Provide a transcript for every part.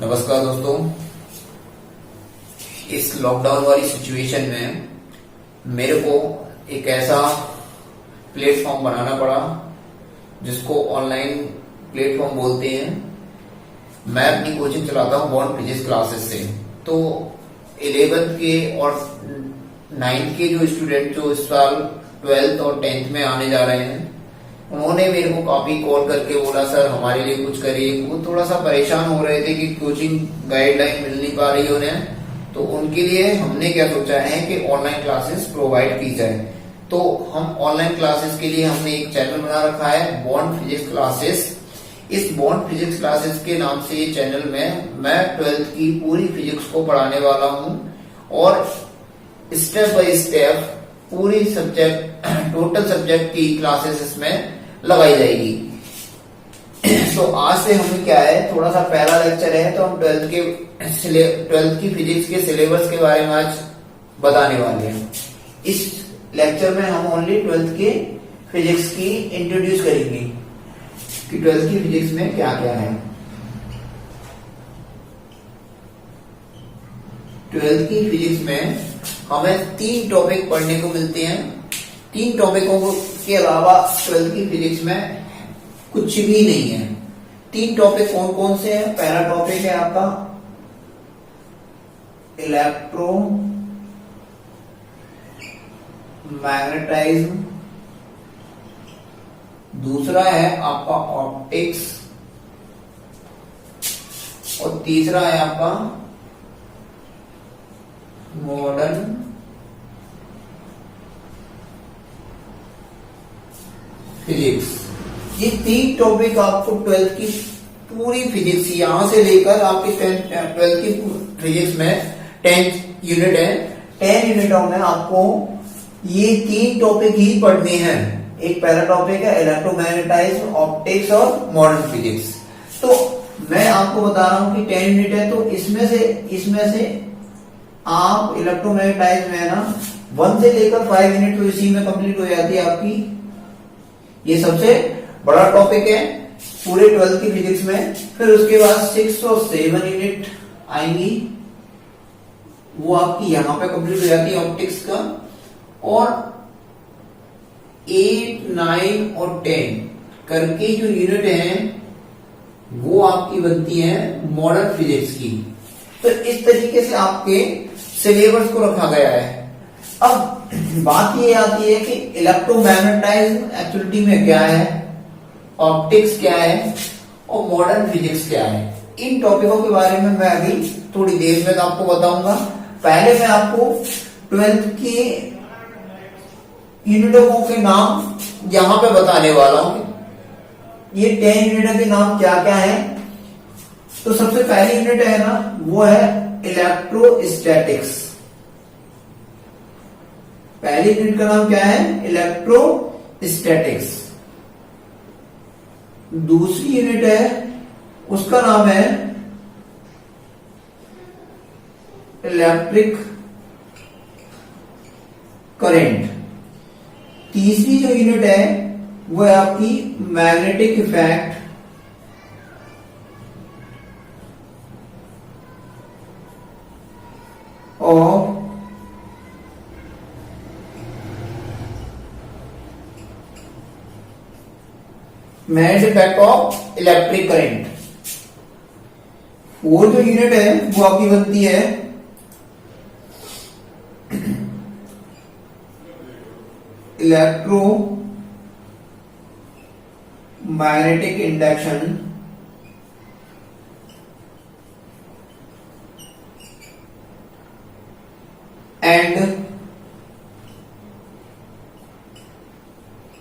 नमस्कार दोस्तों। इस लॉकडाउन वाली सिचुएशन में मेरे को एक ऐसा प्लेटफॉर्म बनाना पड़ा जिसको ऑनलाइन प्लेटफॉर्म बोलते हैं। मैं अपनी कोचिंग चलाता हूँ बॉन्ड फिजिक्स क्लासेस से। तो 11th के और 9th के जो स्टूडेंट जो इस साल 12th और 10th में आने जा रहे हैं, उन्होंने मेरे को काफी कॉल करके बोला सर हमारे लिए कुछ करिए। वो थोड़ा सा परेशान हो रहे थे कि कोचिंग गाइडलाइन मिल नहीं पा रही उन्हें। तो उनके लिए हमने क्या सोचा है कि ऑनलाइन क्लासेस प्रोवाइड की जाए। तो हम ऑनलाइन क्लासेस के लिए हमने एक चैनल बना रखा है बॉन्ड फिजिक्स क्लासेस। इस बॉन्ड फिजिक्स क्लासेस के नाम से ये चैनल में मैं 12th की पूरी फिजिक्स को पढ़ाने वाला हूँ और स्टेप बाय स्टेप पूरी सब्जेक्ट टोटल सब्जेक्ट की क्लासेस इसमें लगाई जाएगी। तो आज से हम क्या है, थोड़ा सा पहला लेक्चर है तो हम 12th की फिजिक्स के सिलेबस के बारे में आज बताने वाले हैं। इस लेक्चर में हम ओनली 12th के फिजिक्स की इंट्रोड्यूस करेंगे कि 12th की फिजिक्स में क्या क्या है। 12th की फिजिक्स में हमें 3 टॉपिक पढ़ने को मिलते हैं। 3 टॉपिकों के अलावा 12th की फिजिक्स में कुछ भी नहीं है। 3 टॉपिक कौन कौन से हैं? पहला टॉपिक है आपका इलेक्ट्रो मैग्नेटाइज्म, दूसरा है आपका ऑप्टिक्स और तीसरा है आपका मॉडर्न फिजिक्स। ये 3 टॉपिक आपको 12th की पूरी फिजिक्स यहां से लेकर आपकी 12th की फिजिक्स में 10 यूनिट है। 10 यूनिटों में आपको ये 3 टॉपिक ही पढ़ने हैं। एक पहला टॉपिक है इलेक्ट्रोमैग्नेटाइज्म, ऑप्टिक्स और मॉडर्न फिजिक्स। तो मैं आपको बता रहा हूं कि 10 यूनिट है तो इसमें से आप इलेक्ट्रोमैग्नेटाइज्म है ना 1 से लेकर 5 यूनिट तो इसी में कंप्लीट हो जाती है आपकी। ये सबसे बड़ा टॉपिक है पूरे 12th की फिजिक्स में। फिर उसके बाद 6 और 7 यूनिट आएंगी, वो आपकी यहां पे कंप्लीट हो जाती है ऑप्टिक्स का। और 8, 9 और 10 करके जो यूनिट हैं वो आपकी बनती है मॉडर्न फिजिक्स की। तो इस तरीके से आपके सिलेबस को रखा गया है। अब बात ये आती है कि इलेक्ट्रोमैग्नेटाइज्म एक्चुअलिटी में क्या है, ऑप्टिक्स क्या है और मॉडर्न फिजिक्स क्या है। इन टॉपिकों के बारे में मैं अभी थोड़ी देर में आपको बताऊंगा। पहले मैं आपको 12th की यूनिटों के नाम यहां पे बताने वाला हूं। ये 10 यूनिटों के नाम क्या क्या है। तो सबसे पहली यूनिट है ना वो है इलेक्ट्रोस्टैटिक्स। पहली यूनिट का नाम क्या है? इलेक्ट्रोस्टैटिक्स। दूसरी यूनिट है उसका नाम है इलेक्ट्रिक करंट। तीसरी जो यूनिट है वो है आपकी मैग्नेटिक इफेक्ट। और magnetic effect of electric current. Fourth जो यूनिट है वो आपकी बनती है electro magnetic induction. And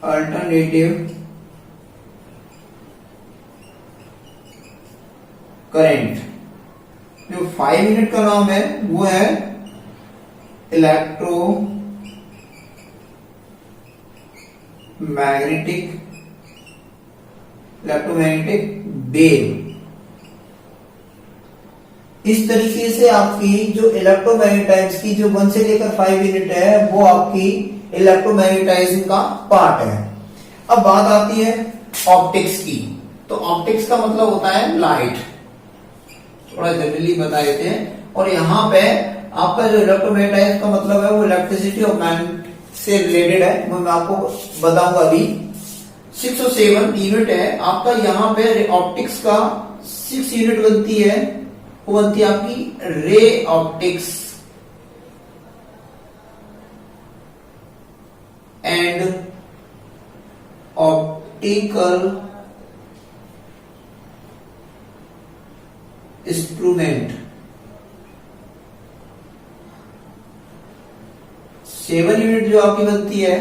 alternative current. जो 5 यूनिट का नाम है वो है इलेक्ट्रोमैग्नेटिक वेव। इस तरीके से आपकी जो इलेक्ट्रोमैग्नेटाइज्म की जो 1 से लेकर 5 यूनिट है वो आपकी इलेक्ट्रोमैग्नेटाइज्म का पार्ट है। अब बात आती है ऑप्टिक्स की। तो ऑप्टिक्स का मतलब होता है लाइट। थोड़ा जनरली बता देते हैं। और यहाँ पे आपका जो इलेक्ट्रोमैग्नेटाइज का मतलब है वो इलेक्ट्रिसिटी और मैग्नेट से रिलेटेड है, वो मैं आपको बताऊंगा अभी। 607 यूनिट है आपका। यहाँ पे ऑप्टिक्स का 6 यूनिट बनती है, वो बनती है आपकी रे optics and optical instrument. 7 unit जो आपकी बनती है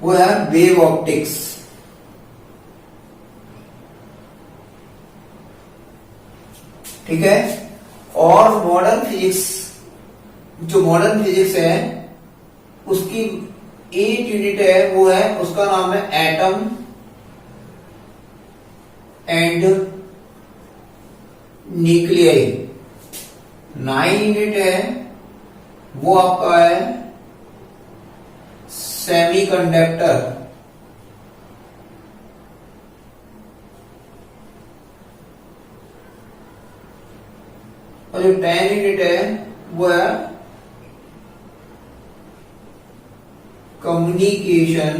वो है वेव ऑप्टिक्स। ठीक है। और मॉडर्न फिजिक्स, जो मॉडर्न फिजिक्स है उसकी 8 यूनिट है, वो है उसका नाम है एटम एंड न्यूक्लियरी। 9 यूनिट है वो आपका है सेमीकंडक्टर। और जो 10 यूनिट है वो है कम्युनिकेशन।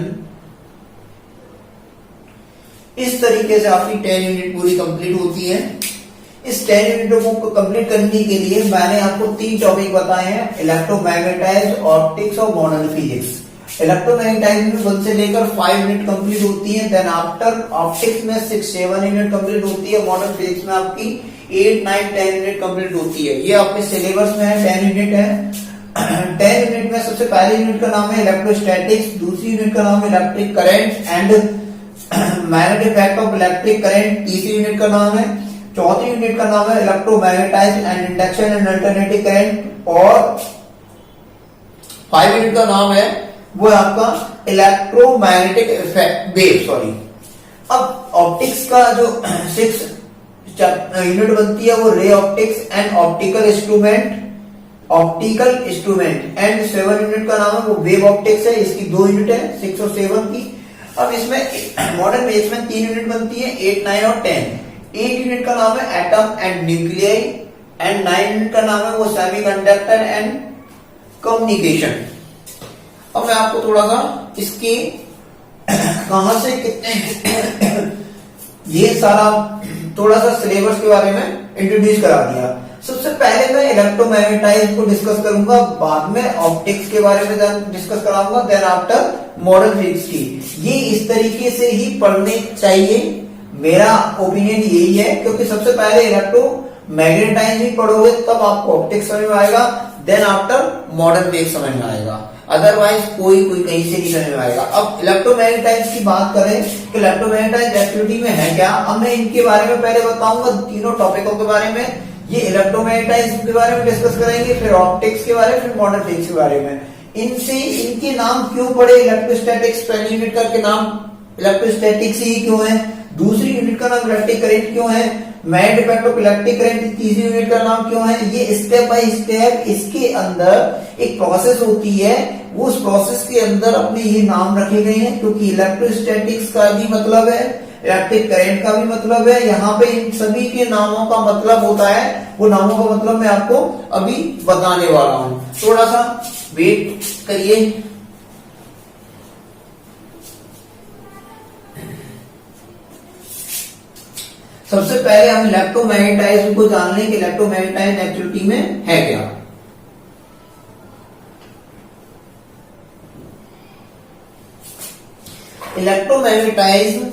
इस तरीके से आपकी 10 यूनिट पूरी कंप्लीट होती है। इस 10 यूनिटों को कंप्लीट करने के लिए मैंने आपको 3 टॉपिक बताए हैं, इलेक्ट्रोमैग्नेटाइज, ऑप्टिक्स और मॉडर्न फिजिक्स। इलेक्ट्रोमैग्नेटाइज में 1 से लेकर 5 यूनिट कंप्लीट होती है। देन आफ्टर ऑप्टिक्स में 6-7 यूनिट कंप्लीट होती है। मॉडर्न फिजिक्स में आपकी 8-9-10 यूनिट कंप्लीट होती है। ये आपके सिलेबस में है, 10 यूनिट है। 10 यूनिट में सबसे पहले यूनिट का नाम है इलेक्ट्रोस्टैटिक्स, दूसरी यूनिट का नाम है electric current and magnetic effect of electric current, तीसरी यूनिट का नाम है, चौथी यूनिट का नाम है electromagnetise and induction and alternative current, और 5 यूनिट का नाम है वो है आपका इलेक्ट्रोमैग्नेटिक इफेक्ट वेव। सॉरी। अब ऑप्टिक्स का जो 6 यूनिट बनती है वो ray optics and optical instrument and 7 unit का नाम है वो वेव ऑप्टिक्स है। इसकी 2 यूनिट है 6 और 7 की। अब इसमें मॉडर्न बेस में 3 यूनिट बनती है 8, 9 और 10। 8 यूनिट का नाम है एटम एंड न्यूक्लियरी एंड 9 यूनिट का नाम है वो सेमीकंडक्टर एंड कम्युनिकेशन। अब मैं आपको थोड़ा सा इसकी कहां से कितने ये सारा थोड़ा सा सिलेबस के बारे में इंट्रोड्यूस करा दिया। सबसे पहले मैं इलेक्ट्रोमैग्नेटाइज को डिस्कस करूंगा, बाद में ऑप्टिक्स के बारे में डिस्कस कराऊंगा, देन आफ्टर मॉडर्न फिजिक्स की। ये इस तरीके से ही पढ़ने चाहिए, मेरा ओपिनियन यही है, क्योंकि सबसे पहले इलेक्ट्रोमैग्नेटाइज ही पढ़ोगे तब आपको ऑप्टिक्स समझ में आएगा, देन आफ्टर मॉडर्न फिजिक्स समझ में आएगा। अदरवाइज कोई कहीं से नहीं समझ में आएगा। अब इलेक्ट्रोमैग्नेटाइज की बात करें कि इलेक्ट्रोमैग्नेटाइज एक्टिविटी में है क्या, अब मैं इनके बारे में पहले बताऊंगा, तीनों टॉपिकों के बारे में। ये इलेक्ट्रोमैग्नेटाइज के बारे में डिस्कस करेंगे, फिर ऑप्टिक्स के बारे में, फिर मॉडर्न फिजिक्स के बारे में। इनसे इनके नाम क्यों पड़े, इलेक्ट्रोस्टैटिक्स पहली यूनिट का के नाम इलेक्ट्रोस्टैटिक्स ही क्यों है, दूसरी यूनिट का नाम इलेक्ट्रिक करंट क्यों है, magnetic effect of electric current तीसरी यूनिट का नाम क्यों है, ये स्टेप बाय स्टेप इसके अंदर एक प्रोसेस होती है, वो उस प्रोसेस के अंदर अपने ये नाम रखे गए हैं, क्योंकि इलेक्ट्रोस्टैटिक्स का भी मतलब है, इलेक्ट्रिक करंट का भी मतलब है। यहाँ पे इन सभी के नामों का मतलब होता है, वो नामों का मतलब मैं आपको अभी बताने वाला हूं, थोड़ा सा वेट करिए। सबसे पहले हम इलेक्ट्रोमैग्नेटाइज को जान लें कि इलेक्ट्रोमैग्नेटाइज एक्टिविटी में है क्या। इलेक्ट्रोमैग्नेटाइज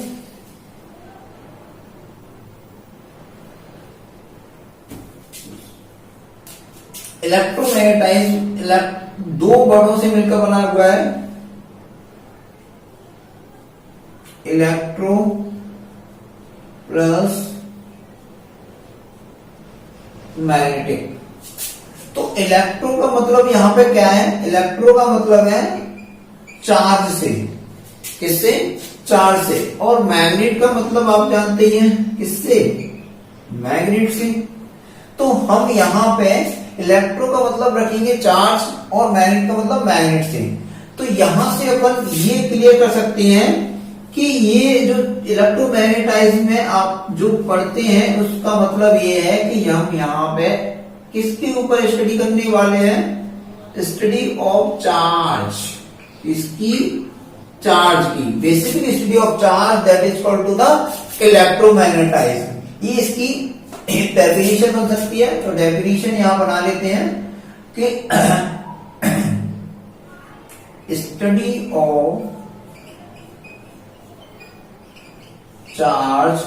दो वर्डों से मिलकर बना हुआ है, इलेक्ट्रो प्लस मैग्नेटिक। तो इलेक्ट्रो का मतलब यहां पे क्या है, इलेक्ट्रो का मतलब है चार्ज से, किससे, चार्ज से, और मैग्नेट का मतलब आप जानते ही हैं किससे, मैग्नेट से। तो हम यहां पे इलेक्ट्रो का मतलब रखेंगे चार्ज और मैग्नेट का मतलब मैग्नेट से। तो यहां से अपन ये क्लियर कर सकते हैं कि ये जो इलेक्ट्रोमैग्नेटाइज्म में आप जो पढ़ते हैं उसका मतलब ये है कि हम यहाँ पे किसके ऊपर स्टडी करने वाले हैं, स्टडी ऑफ चार्ज, इसकी चार्ज की, basically study of charge, that is called to the electromagnetism. ये इसकी डेफिनेशन बन सकती है, तो डेफिनेशन यहां बना लेते हैं कि study of charge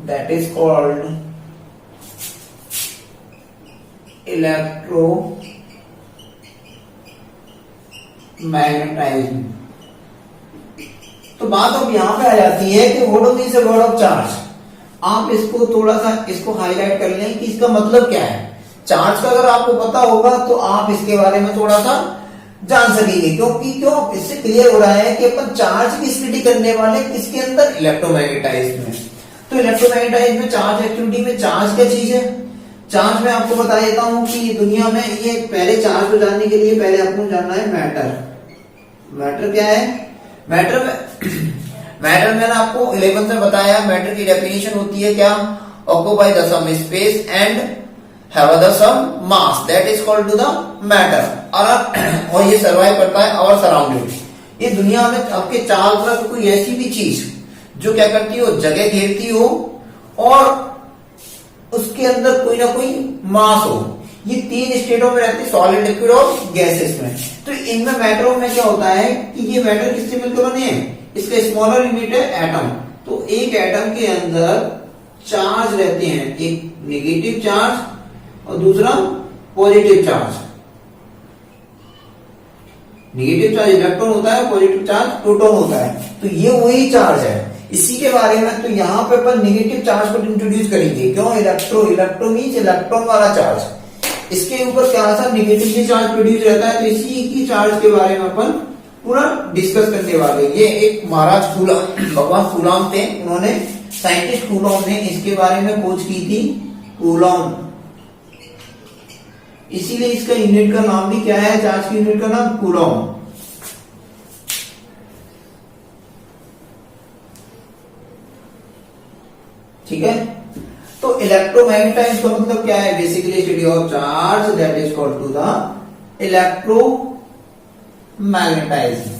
that is called electromagnetism। तो बात अब यहां पे आ जाती है कि what is the word of charge. आप इसको थोड़ा सा इसको हाईलाइट कर लें कि इसका मतलब क्या है। चार्ज का अगर आपको पता होगा तो आप इसके बारे में थोड़ा सा जान सकेंगे, क्यों इससे क्लियर हो रहा है कि अपन चार्ज की स्टडी करने वाले किसके अंदर, इलेक्ट्रोमैग्नेटाइज्म में। तो इलेक्ट्रोमैग्नेटाइज्म में चार्ज एक्टिविटी में चार्ज क्या चीज है। चार्ज में आपको बता देता हूं कि दुनिया में ये पहले चार्ज को जानने के लिए पहले आपको जानना है मैटर। मैटर क्या है, मैटर मैंने आपको 11th में बताया, मैटर की डेफिनेशन होती है क्या, occupy the some space and have the some mass, that is called to the matter. और ये सर्वाइव करता है और सराउंडिंग। ये दुनिया में आपके चारों तरफ कोई ऐसी भी चीज जो क्या करती हो, जगह घेरती हो और उसके अंदर कोई ना कोई मास हो। ये 3 स्टेटों में रहती है, सॉलिड, लिक्विड और गैसेस में। तो इनमें मैटरों में क्या होता है कि ये मैटर किससे मिलकर बने हैं, इसका स्मॉलर यूनिट है एटम। तो एक एटम के अंदर चार्ज रहते हैं, एक नेगेटिव चार्ज और दूसरा positive charge. Negative charge electron होता है, पॉजिटिव चार्ज प्रोटॉन होता है। तो ये वही चार्ज है, इसी के बारे में। तो यहाँ पे अपन नेगेटिव चार्ज को इंट्रोड्यूस करेंगे। क्यों, इलेक्ट्रो मींस इलेक्ट्रॉन वाला चार्ज। इसके ऊपर क्या सा नेगेटिव चार्ज प्रोड्यूस रहता है, तो इसी की चार्ज के बारे में अपन पूरा डिस्कस करने वाले। ये एक महाराज भगवान कूलॉम थे, उन्होंने साइंटिस्ट कूलॉम ने इसके बारे में खोज की थी, कूलॉम। इसीलिए इसका यूनिट का नाम भी क्या है, चार्ज की यूनिट का नाम कूलॉम। ठीक है, तो इलेक्ट्रोमैग्नेटाइज्म का मतलब क्या है, basically study of charge that is called to the इलेक्ट्रोमैग्नेटाइज्म।